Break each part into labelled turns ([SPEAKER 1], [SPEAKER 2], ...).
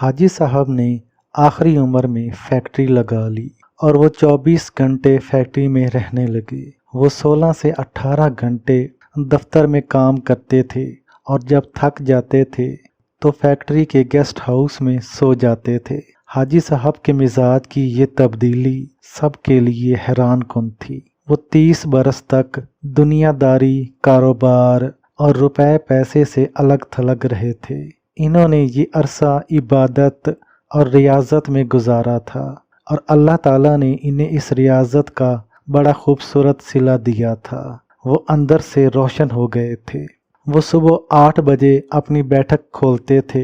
[SPEAKER 1] حاجی صاحب نے آخری عمر میں فیکٹری لگا لی اور وہ 24 گھنٹے فیکٹری میں رہنے لگے۔ وہ 16 سے 18 گھنٹے دفتر میں کام کرتے تھے اور جب تھک جاتے تھے تو فیکٹری کے گیسٹ ہاؤس میں سو جاتے تھے۔ حاجی صاحب کے مزاج کی یہ تبدیلی سب کے لیے حیران کن تھی۔ وہ 30 برس تک دنیا داری، کاروبار اور روپے پیسے سے الگ تھلگ رہے تھے۔ انہوں نے یہ عرصہ عبادت اور ریاضت میں گزارا تھا اور اللہ تعالیٰ نے انہیں اس ریاضت کا بڑا خوبصورت صلہ دیا تھا۔ وہ اندر سے روشن ہو گئے تھے۔ وہ صبح 8 بجے اپنی بیٹھک کھولتے تھے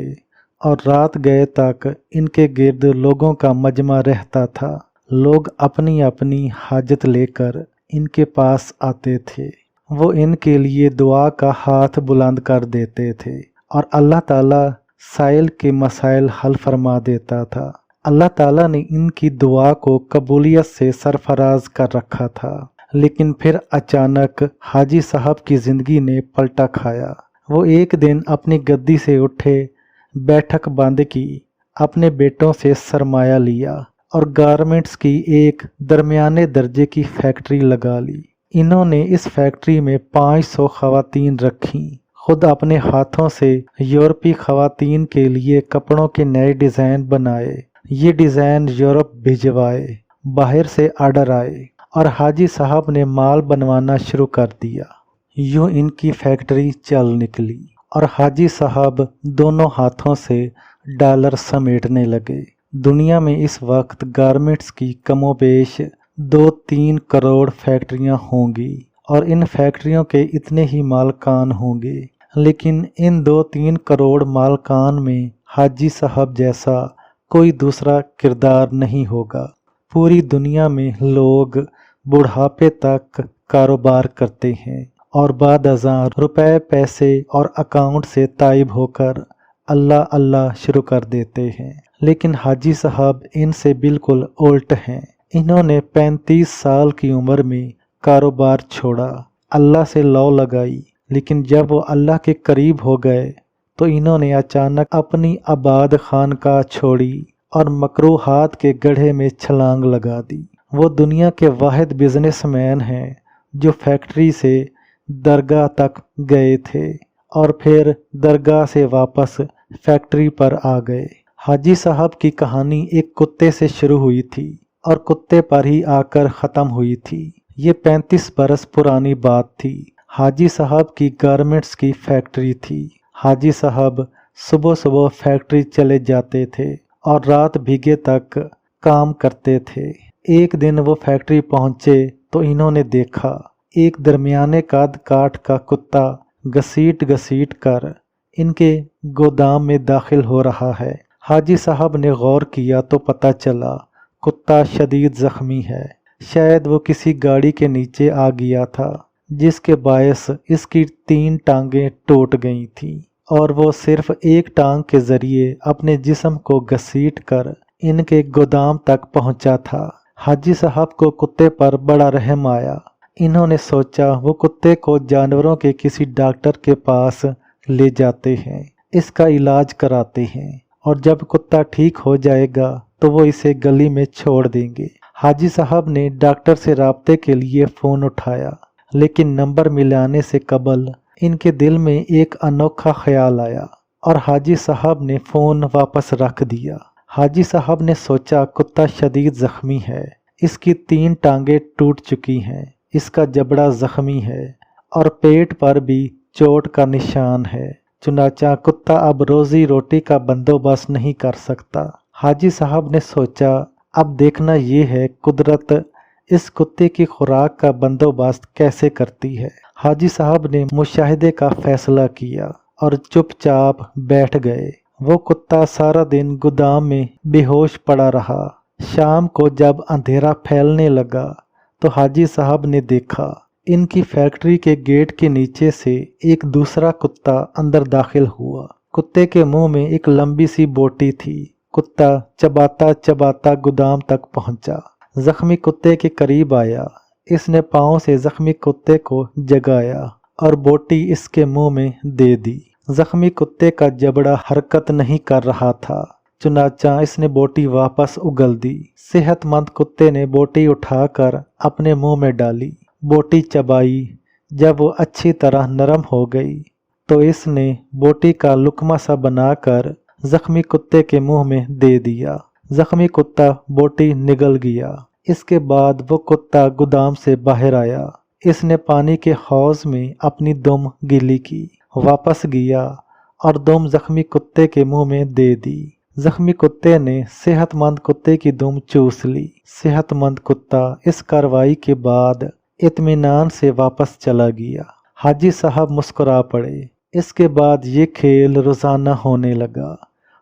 [SPEAKER 1] اور رات گئے تک ان کے گرد لوگوں کا مجمع رہتا تھا۔ لوگ اپنی اپنی حاجت لے کر ان کے پاس آتے تھے۔ وہ ان کے لیے دعا کا ہاتھ بلند کر دیتے تھے اور اللہ تعالیٰ سائل کے مسائل حل فرما دیتا تھا۔ اللہ تعالیٰ نے ان کی دعا کو قبولیت سے سرفراز کر رکھا تھا۔ لیکن پھر اچانک حاجی صاحب کی زندگی نے پلٹا کھایا۔ وہ ایک دن اپنی گدی سے اٹھے، بیٹھک بند کی، اپنے بیٹوں سے سرمایہ لیا اور گارمنٹس کی ایک درمیانے درجے کی فیکٹری لگا لی۔ انہوں نے اس فیکٹری میں 500 خواتین رکھیں۔ خود اپنے ہاتھوں سے یورپی خواتین کے لیے کپڑوں کے نئے ڈیزائن بنائے۔ یہ ڈیزائن یورپ بھجوائے، باہر سے آرڈر آئے اور حاجی صاحب نے مال بنوانا شروع کر دیا۔ یوں ان کی فیکٹری چل نکلی اور حاجی صاحب دونوں ہاتھوں سے ڈالر سمیٹنے لگے۔ دنیا میں اس وقت گارمنٹس کی کم و بیش 2-3 کروڑ فیکٹریاں ہوں گی اور ان فیکٹریوں کے اتنے ہی مالکان ہوں گے، لیکن ان 2-3 کروڑ مالکان میں حاجی صاحب جیسا کوئی دوسرا کردار نہیں ہوگا۔ پوری دنیا میں لوگ بڑھاپے تک کاروبار کرتے ہیں اور بعد ازاں روپے پیسے اور اکاؤنٹ سے تائب ہو کر اللہ اللہ شروع کر دیتے ہیں، لیکن حاجی صاحب ان سے بالکل الٹ ہیں۔ انہوں نے 35 سال کی عمر میں کاروبار چھوڑا، اللہ سے لو لگائی، لیکن جب وہ اللہ کے قریب ہو گئے تو انہوں نے اچانک اپنی آباد خانقاہ چھوڑی اور مکروہات کے گڑھے میں چھلانگ لگا دی۔ وہ دنیا کے واحد بزنس مین ہیں جو فیکٹری سے درگاہ تک گئے تھے اور پھر درگاہ سے واپس فیکٹری پر آ گئے۔ حاجی صاحب کی کہانی ایک کتے سے شروع ہوئی تھی اور کتے پر ہی آ کر ختم ہوئی تھی۔ یہ 35 برس پرانی بات تھی۔ حاجی صاحب کی گارمنٹس کی فیکٹری تھی۔ حاجی صاحب صبح صبح فیکٹری چلے جاتے تھے اور رات بھیگے تک کام کرتے تھے۔ ایک دن وہ فیکٹری پہنچے تو انہوں نے دیکھا ایک درمیانے قد کاٹ کا کتا گھسیٹ گھسیٹ کر ان کے گودام میں داخل ہو رہا ہے۔ حاجی صاحب نے غور کیا تو پتہ چلا کتا شدید زخمی ہے۔ شاید وہ کسی گاڑی کے نیچے آ گیا تھا جس کے باعث اس کی 3 ٹانگیں ٹوٹ گئی تھیں اور وہ صرف ایک ٹانگ کے ذریعے اپنے جسم کو گھسیٹ کر ان کے گودام تک پہنچا تھا۔ حاجی صاحب کو کتے پر بڑا رحم آیا۔ انہوں نے سوچا وہ کتے کو جانوروں کے کسی ڈاکٹر کے پاس لے جاتے ہیں، اس کا علاج کراتے ہیں اور جب کتا ٹھیک ہو جائے گا تو وہ اسے گلی میں چھوڑ دیں گے۔ حاجی صاحب نے ڈاکٹر سے رابطے کے لیے فون اٹھایا، لیکن نمبر ملانے سے قبل ان کے دل میں ایک انوکھا خیال آیا اور حاجی صاحب نے فون واپس رکھ دیا۔ حاجی صاحب نے سوچا کتا شدید زخمی ہے، اس کی 3 ٹانگیں ٹوٹ چکی ہیں، اس کا جبڑا زخمی ہے اور پیٹ پر بھی چوٹ کا نشان ہے، چنانچہ کتا اب روزی روٹی کا بندوبست نہیں کر سکتا۔ حاجی صاحب نے سوچا اب دیکھنا یہ ہے قدرت اس کتے کی خوراک کا بندوبست کیسے کرتی ہے۔ حاجی صاحب نے مشاہدے کا فیصلہ کیا اور چپ چاپ بیٹھ گئے۔ وہ کتا سارا دن گودام میں بے ہوش پڑا رہا۔ شام کو جب اندھیرا پھیلنے لگا تو حاجی صاحب نے دیکھا ان کی فیکٹری کے گیٹ کے نیچے سے ایک دوسرا کتا اندر داخل ہوا۔ کتے کے منہ میں ایک لمبی سی بوٹی تھی۔ کتا چباتا چباتا گودام تک پہنچا، زخمی کتے کے قریب آیا۔ اس نے پاؤں سے زخمی کتے کو جگایا اور بوٹی اس کے منہ میں دے دی۔ زخمی کتے کا جبڑا حرکت نہیں کر رہا تھا۔ चुनाचा इसने बोटी वापस उगल दी। सेहतमंद कुत्ते ने बोटी उठाकर अपने मुंह में डाली, बोटी चबाई। जब वो अच्छी तरह नरम हो गई तो इसने बोटी का लुकमा सा बनाकर जख्मी कुत्ते के मुंह में दे दिया। जख्मी कुत्ता बोटी निगल गया। इसके बाद वो कुत्ता गोदाम से बाहर आया। इसने पानी के हौज में अपनी दुम गीली की, वापस गया और दुम जख्मी कुत्ते के मुंह में दे दी। जख्मी कुत्ते ने सेहतमंद कुत्ते की दुम चूस ली। सेहतमंद कुत्ता इस कार्रवाई के बाद इत्मीनान से वापस चला गया। हाजी साहब मुस्कुरा पड़े। इसके बाद ये खेल रोजाना होने लगा।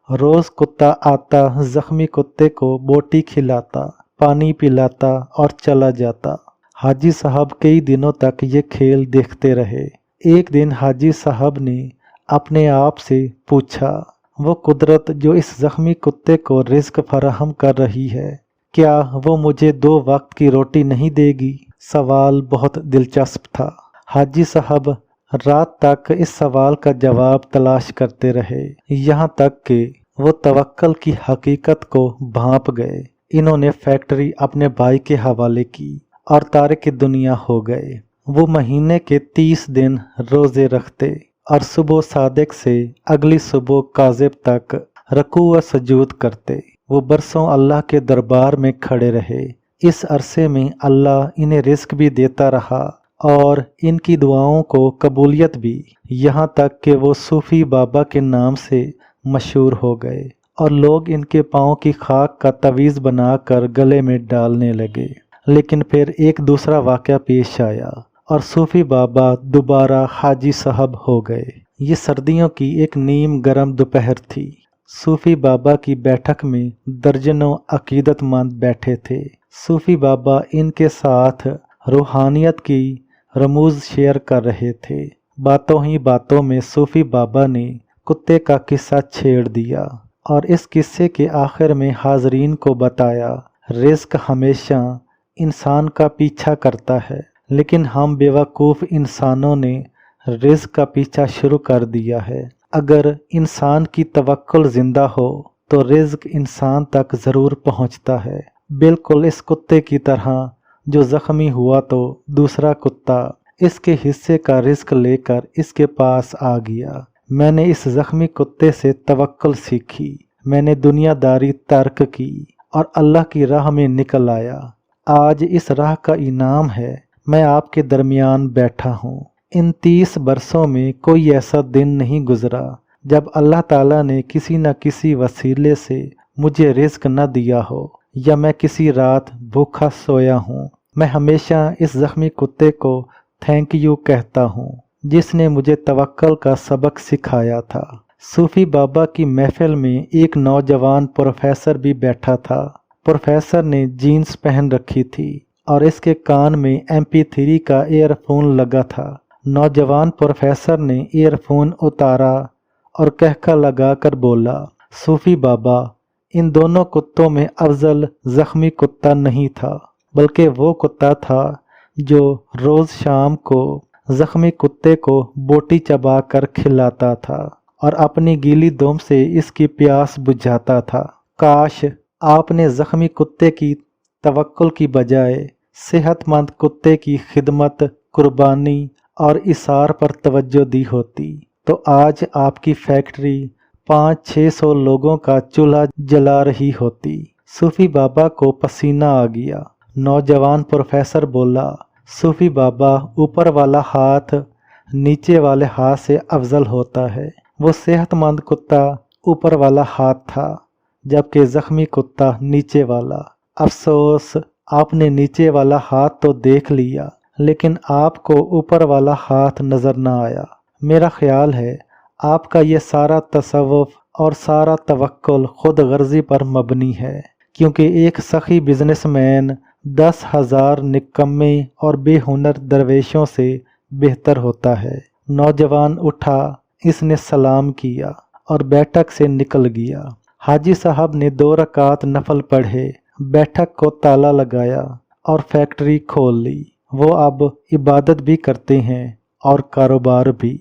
[SPEAKER 1] रोज कुत्ता आता, जख्मी कुत्ते को बोटी खिलाता, पानी पिलाता और चला जाता। हाजी साहब कई दिनों तक ये खेल देखते रहे। एक दिन हाजी साहब ने अपने आप से पूछा, वो कुदरत जो इस जख्मी कुत्ते को रिस्क फराहम कर रही है, क्या वो मुझे 2 वक्त की रोटी नहीं देगी? सवाल बहुत दिलचस्प था। हाजी साहब रात तक इस सवाल का जवाब तलाश करते रहे, यहाँ तक कि वो तवक्कल की हकीकत को भांप गए। इन्होंने फैक्ट्री अपने भाई के हवाले की और तारिक दुनिया हो गए। वो महीने के 30 दिन रोजे रखते और सुबह सादिक से अगली सुबह काजिब तक रकू व सजूद करते। वो बरसों अल्लाह के दरबार में खड़े रहे। इस अरसे में अल्लाह इन्हें रिस्क भी देता रहा और इनकी दुआओं को कबूलियत भी, यहाँ तक कि वो सूफी बाबा के नाम से मशहूर हो गए और लोग इनके पाँव की खाक का तवीज़ बनाकर गले में डालने लगे। लेकिन फिर एक दूसरा वाक़या पेश आया और सूफी बाबा दोबारा हाजी साहब हो गए। ये सर्दियों की एक नीम गर्म दोपहर थी। सूफी बाबा की बैठक में दर्जनों अकीदतमंद बैठे थे। सूफी बाबा इनके साथ रूहानियत की रमूज शेयर कर रहे थे। बातों ही बातों में सूफी बाबा ने कुत्ते का किस्सा छेड़ दिया और इस किस्से के आखिर में हाजरीन को बताया, रिस्क हमेशा इंसान का पीछा करता है, लेकिन हम बेवकूफ़ इंसानों ने रिस्क का पीछा शुरू कर दिया है। अगर इंसान की तवक्कुल जिंदा हो तो रिज्क इंसान तक ज़रूर पहुंचता है, बिल्कुल इस कुत्ते की तरह जो ज़ख्मी हुआ तो दूसरा कुत्ता इसके हिस्से का रिस्क लेकर इसके पास आ गया। मैंने इस ज़ख्मी कुत्ते से तवक्कुल सीखी, मैंने दुनियादारी तर्क की और अल्लाह की राह में निकल आया। आज इस राह का इनाम है, मैं आपके दरमियान बैठा हूँ। इन 30 बरसों में कोई ऐसा दिन नहीं गुजरा जब अल्लाह ताला ने किसी न किसी वसीले से मुझे रिस्क न दिया हो या मैं किसी रात भूखा सोया हूँ। मैं हमेशा इस ज़ख्मी कुत्ते को थैंक यू कहता हूँ जिसने मुझे तवक्कल का सबक सिखाया था। सूफी बाबा की महफिल में एक नौजवान प्रोफेसर भी बैठा था। प्रोफेसर ने जीन्स पहन रखी थी और इसके कान में MP3 का ईयरफोन लगा था। नौजवान प्रोफेसर ने ईयरफोन उतारा और कहका लगाकर बोला, सूफी बाबा, इन दोनों कुत्तों में अफजल ज़ख्मी कुत्ता नहीं था, बल्कि वो कुत्ता था जो रोज़ शाम को ज़ख्मी कुत्ते को बोटी चबा कर खिलाता था और अपनी गीली दुम से इसकी प्यास बुझाता था। काश आपने ज़ख्मी कुत्ते की तवक्कुल की बजाय सेहतमंद कुत्ते की खिदमत, कुर्बानी और इसार पर तवज्जो दी होती तो आज आपकी फैक्ट्री 500-600 लोगों का चूल्हा जला रही होती। सूफी बाबा को पसीना आ गया। नौजवान प्रोफेसर बोला, सूफी बाबा, ऊपर वाला हाथ नीचे वाले हाथ से अफजल होता है। वो सेहतमंद कुत्ता ऊपर वाला हाथ था जबकि ज़ख्मी कुत्ता नीचे वाला। अफसोस आपने नीचे वाला हाथ तो देख लिया लेकिन आपको ऊपर वाला हाथ नज़र न आया। मेरा ख्याल है आपका ये सारा तसव्वुफ और सारा तवक्कुल खुद गर्जी पर मबनी है, क्योंकि एक सखी बिजनेसमैन 10,000 निकम्मे और बेहुनर दरवेशों से बेहतर होता है। नौजवान उठा, इसने सलाम किया और बैठक से निकल गया। हाजी साहब ने 2 रकात नफल पढ़े, बैठक को ताला लगाया और फैक्ट्री खोल ली। वो अब इबादत भी करते हैं और कारोबार भी।